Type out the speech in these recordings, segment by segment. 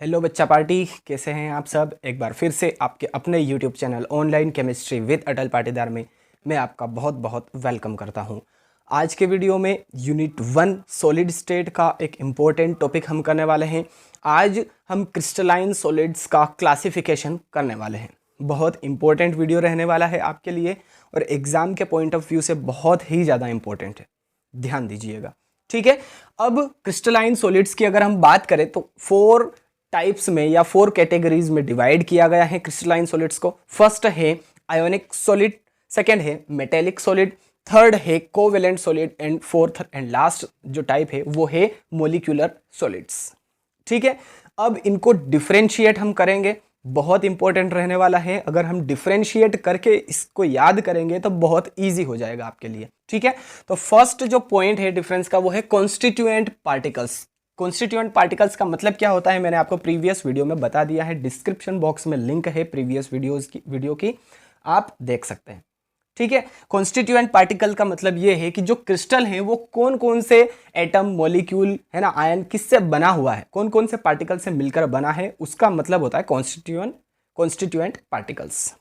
Hello बच्चा party, कैसे हैं आप सब। एक बार फिर से आपके अपने YouTube channel online chemistry with Atal Patidar में मैं आपका बहुत बहुत वेलकम करता हूं। आज के वीडियो में यूनिट 1 सॉलिड स्टेट का एक इम्पोर्टेंट टॉपिक हम करने वाले हैं। आज हम क्रिस्टलाइन सॉलिड्स का क्लासिफिकेशन करने वाले हैं। बहुत इंपॉर्टेंट वीडियो रहने वाला है आपके लिए और एग्ज़ाम के पॉइंट ऑफ व्यू से बहुत ही ज़्यादा इंपॉर्टेंट है, ध्यान दीजिएगा। ठीक है, अब क्रिस्टलाइन सॉलिड्स की अगर हम बात करें तो 4 टाइप्स में या 4 कैटेगरीज में डिवाइड किया गया है क्रिस्टलाइन सॉलिड्स को। फर्स्ट है आयोनिक सॉलिड, सेकंड है मेटेलिक सॉलिड, थर्ड है covalent solid and fourth and last जो टाइप है वो है मोलिक्यूलर सॉलिड्स। ठीक है, अब इनको डिफरेंशिएट हम करेंगे, बहुत इंपॉर्टेंट रहने वाला है। अगर हम डिफरेंशिएट करके इसको याद करेंगे तो बहुत इजी हो जाएगा आपके लिए। ठीक है, तो फर्स्ट जो पॉइंट है डिफरेंस का वो है कॉन्स्टिट्यूएंट पार्टिकल्स। कॉन्स्टिट्यूएंट पार्टिकल्स का मतलब क्या होता है मैंने आपको प्रीवियस वीडियो में बता दिया है, डिस्क्रिप्शन बॉक्स में लिंक है प्रीवियस वीडियो की, आप देख सकते हैं। ठीक है, कॉन्स्टिट्यूएंट पार्टिकल का मतलब ये है कि जो क्रिस्टल है वो कौन कौन से एटम, मॉलिक्यूल है ना, आयन किससे बना हुआ है, कौन कौन से पार्टिकल से मिलकर बना है, उसका मतलब होता है कॉन्स्टिट्यूएंट पार्टिकल्स।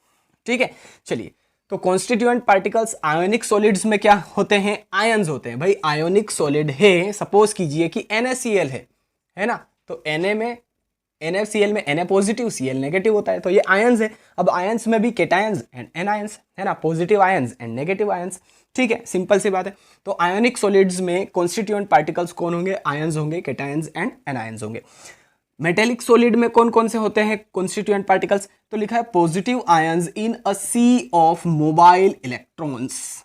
ठीक है, चलिए, तो कॉन्स्टिट्यूएंट पार्टिकल्स आयोनिक सॉलिड्स में क्या होते हैं, आयंस होते हैं। भाई आयोनिक सॉलिड है, सपोज कीजिए कि NaCl है ना, तो Na में NaCl में Na पॉजिटिव Cl नेगेटिव होता है, तो ये आयंस है। अब आयंस में भी केटायंस एंड एनायंस है ना, positive ions and negative ions. ठीक है, सिंपल सी बात है। तो आयोनिक सॉलिड्स में कॉन्स्टिट्यूएंट पार्टिकल्स कौन होंगे, आयंस होंगे, केटायंस एंड एनायंस होंगे। मेटेलिक सॉलिड में कौन कौन से होते हैं कॉन्स्टिट्यूएंट पार्टिकल्स, तो लिखा है positive ions in a sea of mobile electrons,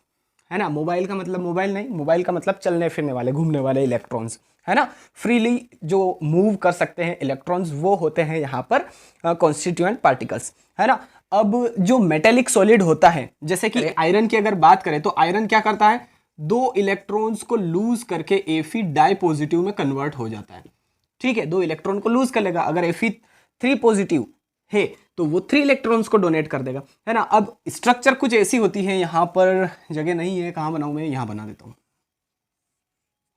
है ना। मोबाइल का मतलब मोबाइल नहीं, मोबाइल का मतलब चलने फिरने वाले, घूमने वाले इलेक्ट्रॉन्स, है ना, फ्रीली जो मूव कर सकते हैं इलेक्ट्रॉन्स, वो होते हैं यहाँ पर कॉन्स्टिट्यूएंट पार्टिकल्स, है ना। अब जो मेटेलिक सॉलिड होता है, जैसे कि आयरन की अगर बात करें तो आयरन क्या करता है, 2 इलेक्ट्रॉन्स को लूज करके Fe डाई पॉजिटिव में कन्वर्ट हो जाता है। ठीक है, 2 इलेक्ट्रॉन को लूज कर लेगा। अगर Fe3 पॉजिटिव है तो वो 3 इलेक्ट्रॉन्स को डोनेट कर देगा, है ना। अब स्ट्रक्चर कुछ ऐसी होती है, यहां पर जगह नहीं है, कहां बनाऊं मैं, यहां बना देता हूं,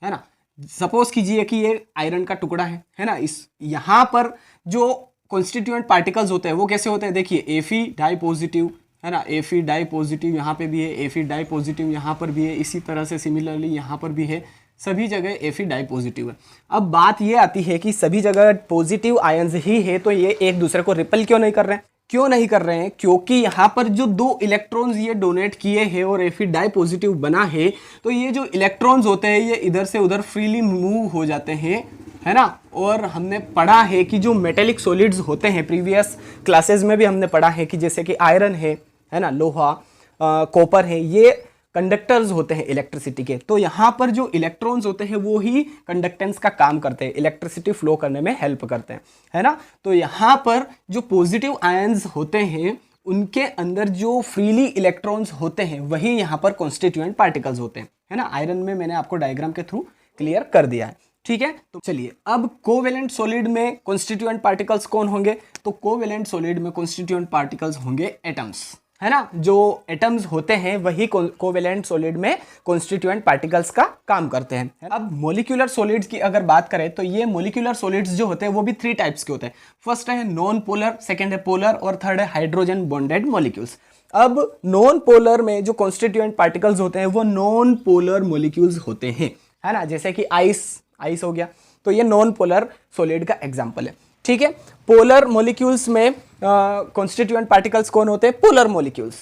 है ना। सपोज कीजिए कि ये आयरन का टुकड़ा है ना। इस यहां पर जो कॉन्स्टिट्यूएंट पार्टिकल्स होते हैं वो कैसे होते हैं, देखिए Fe डाई पॉजिटिव, है ना, Fe डाई पॉजिटिव यहाँ पे भी है, Fe डाई पॉजिटिव यहाँ पर भी है, इसी तरह से सिमिलरली यहाँ पर भी है, सभी जगह Fe डाई पॉजिटिव है। अब बात ये आती है कि सभी जगह पॉजिटिव आयंस ही है, तो ये एक दूसरे को रिपल क्यों नहीं कर रहे हैं, क्योंकि यहाँ पर जो 2 इलेक्ट्रॉन्स ये डोनेट किए हैं और Fe डाई पॉजिटिव बना है, तो ये जो इलेक्ट्रॉन्स होते हैं ये इधर से उधर फ्रीली मूव हो जाते हैं, है ना। और हमने पढ़ा है कि जो मेटेलिक सॉलिड्स होते हैं, प्रीवियस क्लासेस में भी हमने पढ़ा है कि जैसे कि आयरन है ना, लोहा, कॉपर है, ये कंडक्टर्स होते हैं इलेक्ट्रिसिटी के। तो यहाँ पर जो इलेक्ट्रॉन्स होते हैं वो ही कंडक्टेंस का काम करते हैं, इलेक्ट्रिसिटी फ्लो करने में हेल्प करते हैं, है ना। तो यहाँ पर जो पॉजिटिव आयंस होते हैं उनके अंदर जो फ्रीली इलेक्ट्रॉन्स होते हैं वही यहाँ पर कॉन्स्टिट्यूएंट पार्टिकल्स होते हैं, है ना। आयरन में मैंने आपको डायग्राम के थ्रू क्लियर कर दिया है। ठीक है, तो चलिए, अब कोवेलेंट सॉलिड में कॉन्स्टिट्यूएंट पार्टिकल्स कौन होंगे, तो कोवेलेंट सॉलिड में कॉन्स्टिट्यूएंट पार्टिकल्स होंगे एटम्स, है ना। जो एटम्स होते हैं वही कोवेलेंट सॉलिड में कॉन्स्टिट्यूएंट पार्टिकल्स का काम करते हैं। अब मोलिकुलर सॉलिड्स की अगर बात करें तो ये मोलिकुलर सॉलिड्स जो होते हैं वो भी 3 टाइप्स के होते हैं। फर्स्ट है नॉन पोलर, सेकंड है पोलर और थर्ड है हाइड्रोजन बॉन्डेड मॉलिक्यूल्स। अब नॉन पोलर में जो कॉन्स्टिट्यूएंट पार्टिकल्स होते हैं वो नॉन पोलर मॉलिक्यूल्स होते हैं, है ना। जैसे कि आइस हो गया, तो ये नॉन पोलर सॉलिड का एग्जांपल है। ठीक है, पोलर मॉलिक्यूल्स में कॉन्स्टिट्यूएंट पार्टिकल्स कौन होते हैं, पोलर मॉलिक्यूल्स।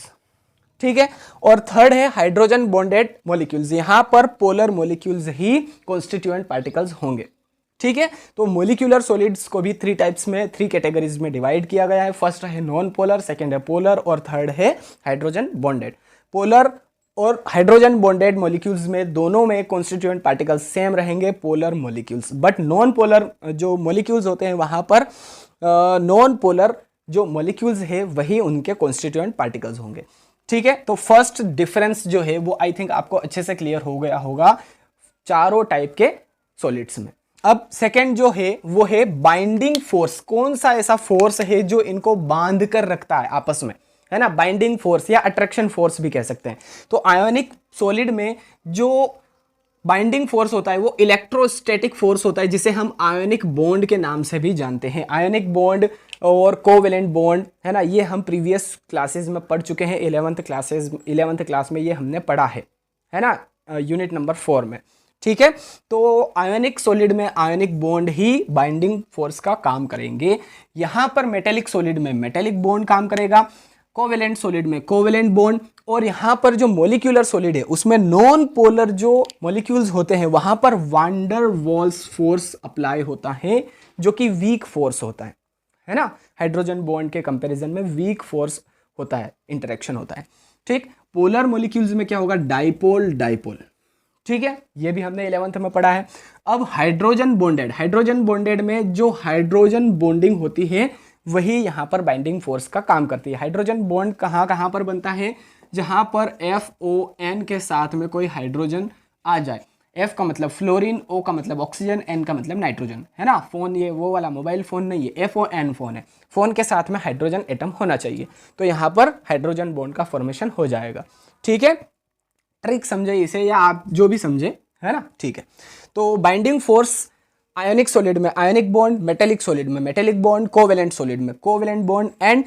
ठीक है, और थर्ड है हाइड्रोजन बॉन्डेड मॉलिक्यूल्स, यहां पर पोलर मॉलिक्यूल्स ही कॉन्स्टिट्यूएंट पार्टिकल्स होंगे। ठीक है, तो मॉलिक्यूलर सॉलिड्स को भी 3 टाइप्स में, 3 कैटेगरीज में डिवाइड किया गया है। फर्स्ट है नॉन पोलर, सेकेंड है पोलर और थर्ड है हाइड्रोजन बॉन्डेड। पोलर और हाइड्रोजन बॉन्डेड मॉलिक्यूल्स में दोनों में कॉन्स्टिट्यूएंट पार्टिकल्स सेम रहेंगे, polar molecules. But non polar जो मॉलिक्यूल्स होते हैं वहां पर नॉन पोलर जो मॉलिक्यूल्स है वही उनके कॉन्स्टिट्यूएंट पार्टिकल्स होंगे। ठीक है, तो फर्स्ट डिफरेंस जो है वो आई थिंक आपको अच्छे से क्लियर हो गया होगा चारों टाइप के सॉलिड्स में। अब सेकेंड जो है वो है बाइंडिंग फोर्स। कौन सा ऐसा फोर्स है जो इनको बांध कर रखता है आपस में, है ना, बाइंडिंग फोर्स या अट्रैक्शन फोर्स भी कह सकते हैं। तो आयोनिक सॉलिड में जो बाइंडिंग फोर्स होता है वो इलेक्ट्रोस्टैटिक फोर्स होता है, जिसे हम आयोनिक बॉन्ड के नाम से भी जानते हैं। आयोनिक बॉन्ड और कोवेलेंट बॉन्ड, है ना, ये हम प्रीवियस क्लासेस में पढ़ चुके हैं। 11th क्लास में ये हमने पढ़ा है ना, यूनिट नंबर 4 में। ठीक है, तो आयोनिक सॉलिड में आयोनिक बॉन्ड ही बाइंडिंग फोर्स का काम करेंगे। यहाँ पर मेटेलिक सॉलिड में मेटेलिक बॉन्ड काम करेगा, कोवेलेंट सॉलिड में कोवेलेंट बॉन्ड, और यहाँ पर जो मोलिक्यूलर सॉलिड है उसमें नॉन पोलर जो मॉलिक्यूल्स होते हैं वहाँ पर वांडर वॉल्स फोर्स अप्लाई होता है, जो कि वीक फोर्स होता है ना। हाइड्रोजन बॉन्ड के कंपैरिजन में वीक फोर्स होता है, इंटरेक्शन होता है। ठीक, पोलर मॉलिक्यूल्स में क्या होगा, डाइपोल डाइपोल। ठीक है, ये भी हमने 11th में पढ़ा है। अब हाइड्रोजन बॉन्डेड में जो हाइड्रोजन बॉन्डिंग होती है वही यहाँ पर बाइंडिंग फोर्स का काम करती है। हाइड्रोजन बॉन्ड कहाँ पर बनता है, जहाँ पर FON के साथ में कोई हाइड्रोजन आ जाए। F का मतलब फ्लोरीन, O का मतलब ऑक्सीजन, N का मतलब नाइट्रोजन, है ना। फोन ये वो वाला मोबाइल फोन नहीं है, FON फोन है। फोन के साथ में हाइड्रोजन एटम होना चाहिए, तो यहाँ पर हाइड्रोजन बॉन्ड का फॉर्मेशन हो जाएगा। ठीक है, ट्रिक समझे इसे या आप जो भी समझे, है ना। ठीक है, तो बाइंडिंग फोर्स आयोनिक सॉलिड में आयोनिक बॉन्ड, मेटेलिक सॉलिड में मेटेलिक बॉन्ड, कोवेलेंट सॉलिड में covalent bond, and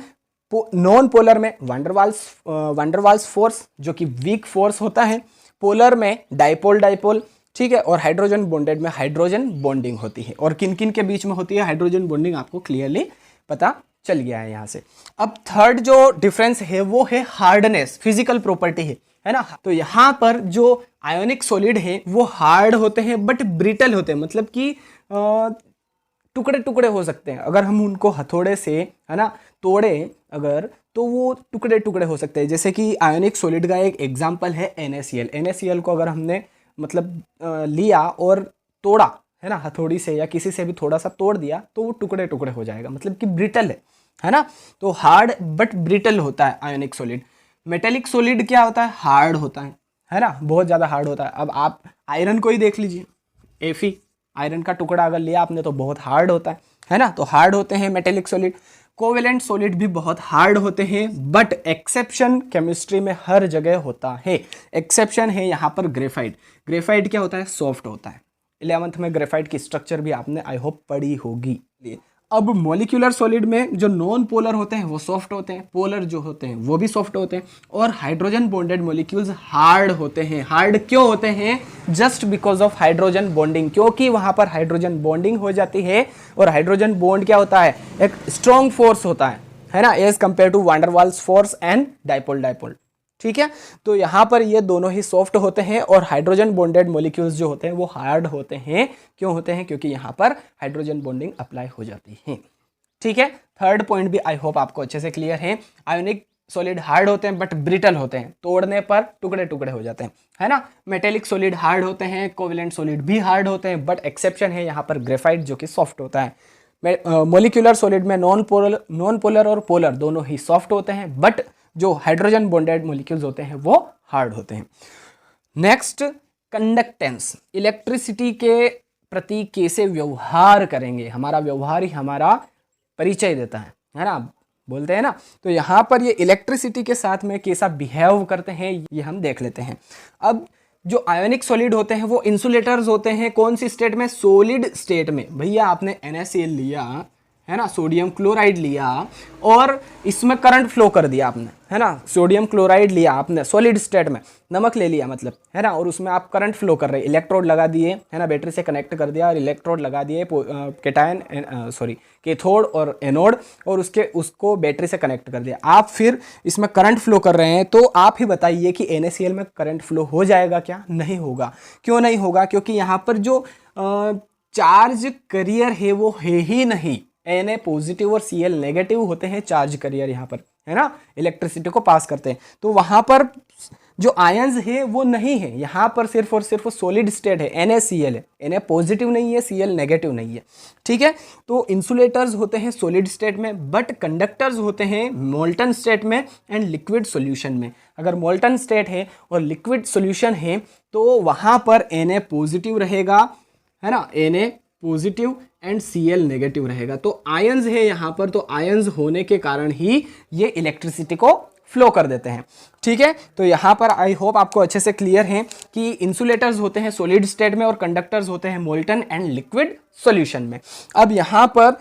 non polar में वांडरवाल्स फोर्स जो कि वीक फोर्स होता है, पोलर में डाइपोल डाइपोल। ठीक है, और हाइड्रोजन बॉन्डेड में हाइड्रोजन बॉन्डिंग होती है। और किन किन के बीच में होती है हाइड्रोजन बॉन्डिंग, आपको क्लियरली पता चल गया है यहाँ से। अब थर्ड जो डिफरेंस है वो है हार्डनेस, फिजिकल प्रॉपर्टी है ना। तो यहाँ पर जो आयोनिक सॉलिड है वो हार्ड होते हैं बट ब्रिटल होते हैं, मतलब कि टुकड़े टुकड़े हो सकते हैं। अगर हम उनको हथौड़े से, है ना, तोड़े अगर, तो वो टुकड़े टुकड़े हो सकते हैं। जैसे कि आयोनिक सॉलिड का एक एग्जांपल है NaCl को अगर हमने मतलब लिया और तोड़ा, है ना, हथौड़ी से या किसी से भी थोड़ा सा तोड़ दिया, तो वो टुकड़े टुकड़े हो जाएगा, मतलब कि ब्रिटल है ना। तो हार्ड बट ब्रिटल होता है आयोनिक सॉलिड। मेटेलिक सॉलिड क्या होता है, हार्ड होता है ना, बहुत ज़्यादा हार्ड होता है। अब आप आयरन को ही देख लीजिए, Fe आयरन का टुकड़ा अगर लिया आपने तो बहुत हार्ड होता है ना। तो हार्ड होते हैं मेटेलिक सॉलिड। कोवेलेंट सॉलिड भी बहुत हार्ड होते हैं, बट एक्सेप्शन केमिस्ट्री में हर जगह होता है। एक्सेप्शन है यहाँ पर ग्रेफाइट क्या होता है, सॉफ्ट होता है। 11th में ग्रेफाइट की स्ट्रक्चर भी आपने आई होप पढ़ी होगी। अब मॉलिक्यूलर सॉलिड में जो नॉन पोलर होते हैं वो सॉफ्ट होते हैं, पोलर जो होते हैं वो भी सॉफ्ट होते हैं, और हाइड्रोजन बॉन्डेड मॉलिक्यूल्स हार्ड होते हैं। हार्ड क्यों होते हैं, just because of hydrogen bonding, क्योंकि वहां पर हाइड्रोजन बॉन्डिंग हो जाती है। और हाइड्रोजन बॉन्ड क्या होता है, एक स्ट्रॉन्ग फोर्स होता है ना, as compare to van der Waals force and dipole dipole. ठीक है, तो यहाँ पर ये दोनों ही सॉफ्ट होते हैं, और हाइड्रोजन बॉन्डेड मॉलिक्यूल्स जो होते हैं वो हार्ड होते हैं। क्यों होते हैं, क्योंकि यहाँ पर हाइड्रोजन बॉन्डिंग अप्लाई हो जाती है। ठीक है, थर्ड पॉइंट भी आई होप आपको अच्छे से क्लियर है। आयोनिक सॉलिड हार्ड होते हैं बट ब्रिटल होते हैं, तोड़ने पर टुकड़े टुकड़े हो जाते हैं, है ना। मेटेलिक सॉलिड हार्ड होते हैं, कोवेलेंट सॉलिड भी हार्ड होते हैं, बट एक्सेप्शन है यहाँ पर ग्रेफाइट जो कि सॉफ्ट होता है। मॉलिक्यूलर सॉलिड में नॉन पोलर और पोलर दोनों ही सॉफ्ट होते हैं, बट जो हाइड्रोजन बॉन्डेड मॉलिक्यूल्स होते हैं वो हार्ड होते हैं। नेक्स्ट, कंडक्टेंस, इलेक्ट्रिसिटी के प्रति कैसे व्यवहार करेंगे, हमारा व्यवहार ही हमारा परिचय देता है ना, बोलते हैं ना। तो यहाँ पर ये इलेक्ट्रिसिटी के साथ में कैसा बिहेव करते हैं ये हम देख लेते हैं। अब जो आयोनिक सॉलिड होते हैं वो इंसुलेटर्स होते हैं, कौन सी स्टेट में, सॉलिड स्टेट में। भैया आपने NaCl लिया, है ना, सोडियम क्लोराइड लिया और इसमें करंट फ्लो कर दिया आपने, है ना। सोडियम क्लोराइड लिया आपने सॉलिड स्टेट में, नमक ले लिया मतलब, है ना, और उसमें आप करंट फ्लो कर रहे हैं, इलेक्ट्रोड लगा दिए, है ना, बैटरी से कनेक्ट कर दिया और इलेक्ट्रोड लगा दिए, कैथोड और एनोड, और उसको बैटरी से कनेक्ट कर दिया। आप फिर इसमें करंट फ्लो कर रहे हैं, तो आप ही बताइए कि NaCl में करंट फ्लो हो जाएगा क्या, नहीं होगा। क्यों नहीं होगा, क्योंकि यहाँ पर जो चार्ज करियर है वो है ही नहीं। Na पॉजिटिव और Cl नेगेटिव होते हैं चार्ज करियर यहाँ पर, है ना, इलेक्ट्रिसिटी को पास करते हैं। तो वहाँ पर जो आयंस है वो नहीं है, यहाँ पर सिर्फ और सिर्फ सॉलिड स्टेट है, NaCl है। Na पॉजिटिव नहीं है, Cl नेगेटिव नहीं है। ठीक है, तो इंसुलेटर्स होते हैं सॉलिड स्टेट में, बट कंडक्टर्स होते हैं मोल्टन स्टेट में एंड लिक्विड सॉल्यूशन में। अगर मोल्टन स्टेट है और लिक्विड सॉल्यूशन है तो वहाँ पर Na पॉजिटिव रहेगा, है ना, Na positive and Cl negative रहेगा। तो आयंस है यहाँ पर, तो आयंस होने के कारण ही ये इलेक्ट्रिसिटी को फ्लो कर देते हैं। ठीक है, तो यहाँ पर आई होप आपको अच्छे से क्लियर है कि इंसुलेटर्स होते हैं सॉलिड स्टेट में और कंडक्टर्स होते हैं मोल्टन एंड लिक्विड सॉल्यूशन में। अब यहाँ पर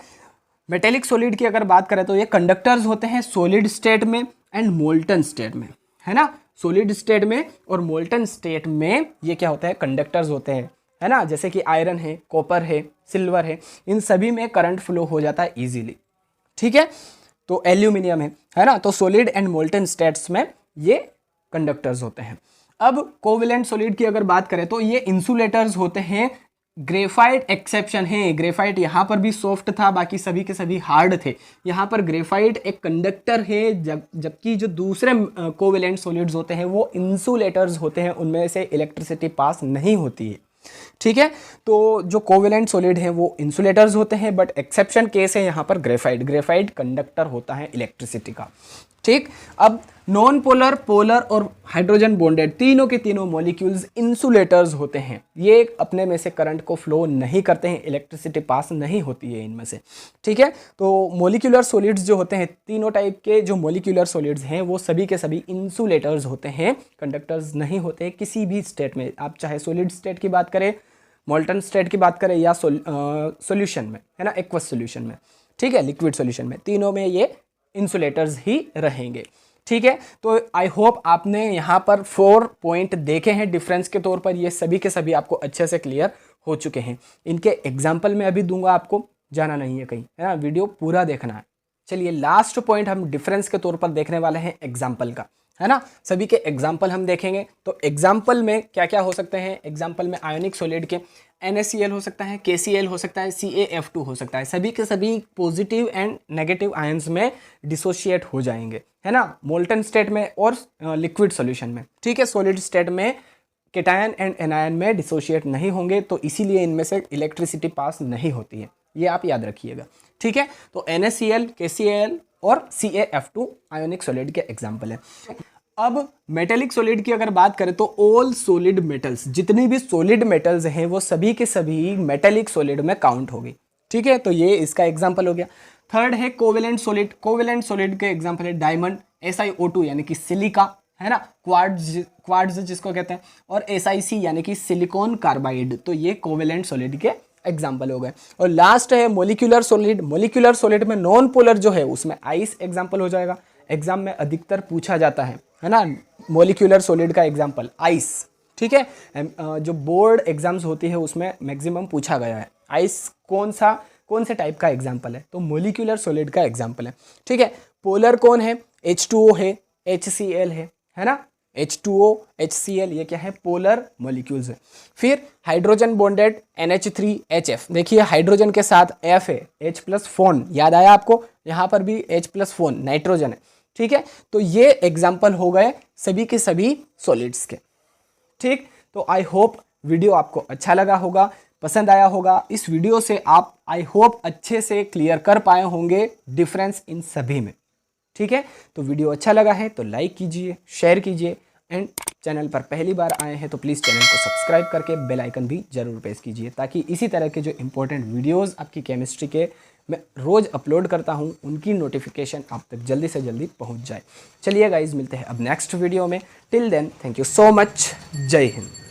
मेटेलिक सॉलिड की अगर बात करें तो ये कंडक्टर्स होते हैं सॉलिड स्टेट में एंड मोल्टन स्टेट में, है ना। सॉलिड स्टेट में और मोल्टन स्टेट में ये क्या होता है, कंडक्टर्स होते हैं, है ना। जैसे कि आयरन है, कॉपर है, सिल्वर है, इन सभी में करंट फ्लो हो जाता है इजीली। ठीक है, तो एल्यूमिनियम है ना। तो सॉलिड एंड मोल्टन स्टेट्स में ये कंडक्टर्स होते हैं। अब कोवेलेंट सॉलिड की अगर बात करें तो ये इंसुलेटर्स होते हैं। ग्रेफाइट एक्सेप्शन है, ग्रेफाइट यहाँ पर भी सॉफ्ट था, बाकी सभी के सभी हार्ड थे। यहाँ पर ग्रेफाइट एक कंडक्टर है, जबकि जो दूसरे कोवेलेंट सॉलिड्स होते हैं वो इंसुलेटर्स होते हैं, उनमें से इलेक्ट्रिसिटी पास नहीं होती है। ठीक है, तो जो कोवेलेंट सॉलिड है वो इंसुलेटर्स होते हैं, बट एक्सेप्शन केस है यहाँ पर ग्रेफाइट। ग्रेफाइट कंडक्टर होता है इलेक्ट्रिसिटी का। ठीक, अब नॉन पोलर, पोलर और हाइड्रोजन बॉन्डेड तीनों के तीनों मॉलिक्यूल्स इंसुलेटर्स होते हैं। ये अपने में से करंट को फ्लो नहीं करते हैं, इलेक्ट्रिसिटी पास नहीं होती है इनमें से। ठीक है, तो मॉलिक्यूलर सॉलिड्स जो होते हैं, तीनों टाइप के जो मॉलिक्यूलर सॉलिड्स हैं वो सभी के सभी इंसुलेटर्स होते हैं, कंडक्टर्स नहीं होते किसी भी स्टेट में। आप चाहे सॉलिड स्टेट की बात करें, मोल्टन स्टेट की बात करें या सॉल्यूशन में, है ना, एक्वस सॉल्यूशन में, ठीक है, लिक्विड सॉल्यूशन में, तीनों में ये इंसुलेटर्स ही रहेंगे। ठीक है, तो आई होप आपने यहाँ पर 4 पॉइंट देखे हैं डिफरेंस के तौर पर। ये सभी के सभी आपको अच्छे से क्लियर हो चुके हैं। इनके एग्जाम्पल मैं अभी दूंगा, आपको जाना नहीं है कहीं, है ना, वीडियो पूरा देखना है। चलिए लास्ट पॉइंट हम डिफरेंस के तौर पर देखने वाले हैं एग्जाम्पल का, है ना। सभी के एग्जाम्पल हम देखेंगे। तो एग्जाम्पल में क्या क्या हो सकते हैं, एग्जाम्पल में आयोनिक सॉलिड के NaCl हो सकता है, KCl हो सकता है, CaF2 हो सकता है। सभी के सभी पॉजिटिव एंड नेगेटिव आयंस में डिसोशिएट हो जाएंगे, है ना, मोल्टन स्टेट में और लिक्विड सॉल्यूशन में। ठीक है, सॉलिड स्टेट में केटायन एंड एनायन में डिसोशिएट नहीं होंगे, तो इसीलिए इनमें से इलेक्ट्रिसिटी पास नहीं होती है, ये आप याद रखिएगा। ठीक है, तो NaCl, KCl और CaF2 आयोनिक सॉलिड के एग्जाम्पल है। अब मेटेलिक सॉलिड की अगर बात करें तो ऑल सॉलिड मेटल्स, जितनी भी सॉलिड मेटल्स हैं वो सभी के सभी मेटेलिक सॉलिड में काउंट होगी। ठीक है, तो ये इसका एग्जांपल हो गया। थर्ड है कोवेलेंट सॉलिड। कोवेलेंट सॉलिड के एग्जांपल है डायमंड, SiO2 यानी कि सिलिका, है ना, क्वार्ट्ज जिसको कहते हैं, और SiC यानी कि सिलिकॉन कार्बाइड। तो ये कोवेलेंट सॉलिड के एग्जाम्पल हो गए। और लास्ट है मोलिकुलर सॉलिड। मोलिकुलर सॉलिड में नॉन पोलर जो है उसमें आइस एग्जाम्पल हो जाएगा। एग्जाम में अधिकतर पूछा जाता है ना, मोलिकुलर सॉलिड का एग्जाम्पल आइस। ठीक है, जो बोर्ड एग्जाम्स होती है उसमें मैक्सिमम पूछा गया है आइस कौन से टाइप का एग्जाम्पल है, तो मोलिकुलर सॉलिड का एग्जाम्पल है। ठीक है, पोलर कौन है, H2O है, HCl है ना, H2O, HCl ये क्या है, पोलर मॉलिक्यूल्स है। फिर हाइड्रोजन बॉन्डेड NH3HF, देखिए हाइड्रोजन के साथ F है, H+ फोन, याद आया आपको, यहाँ पर भी H+ फोन नाइट्रोजन है। ठीक है, तो ये एग्जाम्पल हो गए सभी के सभी सॉलिड्स के। ठीक, तो आई होप वीडियो आपको अच्छा लगा होगा, पसंद आया होगा। इस वीडियो से आप आई होप अच्छे से क्लियर कर पाए होंगे डिफरेंस इन सभी में। ठीक है, तो वीडियो अच्छा लगा है तो लाइक कीजिए, शेयर कीजिए, एंड चैनल पर पहली बार आए हैं तो प्लीज़ चैनल को सब्सक्राइब करके बेल आइकन भी जरूर प्रेस कीजिए, ताकि इसी तरह के जो इंपॉर्टेंट वीडियोस आपकी केमिस्ट्री के मैं रोज़ अपलोड करता हूं उनकी नोटिफिकेशन आप तक जल्दी से जल्दी पहुंच जाए। चलिए गाइज, मिलते हैं अब नेक्स्ट वीडियो में। Till then thank you so much, जय हिंद।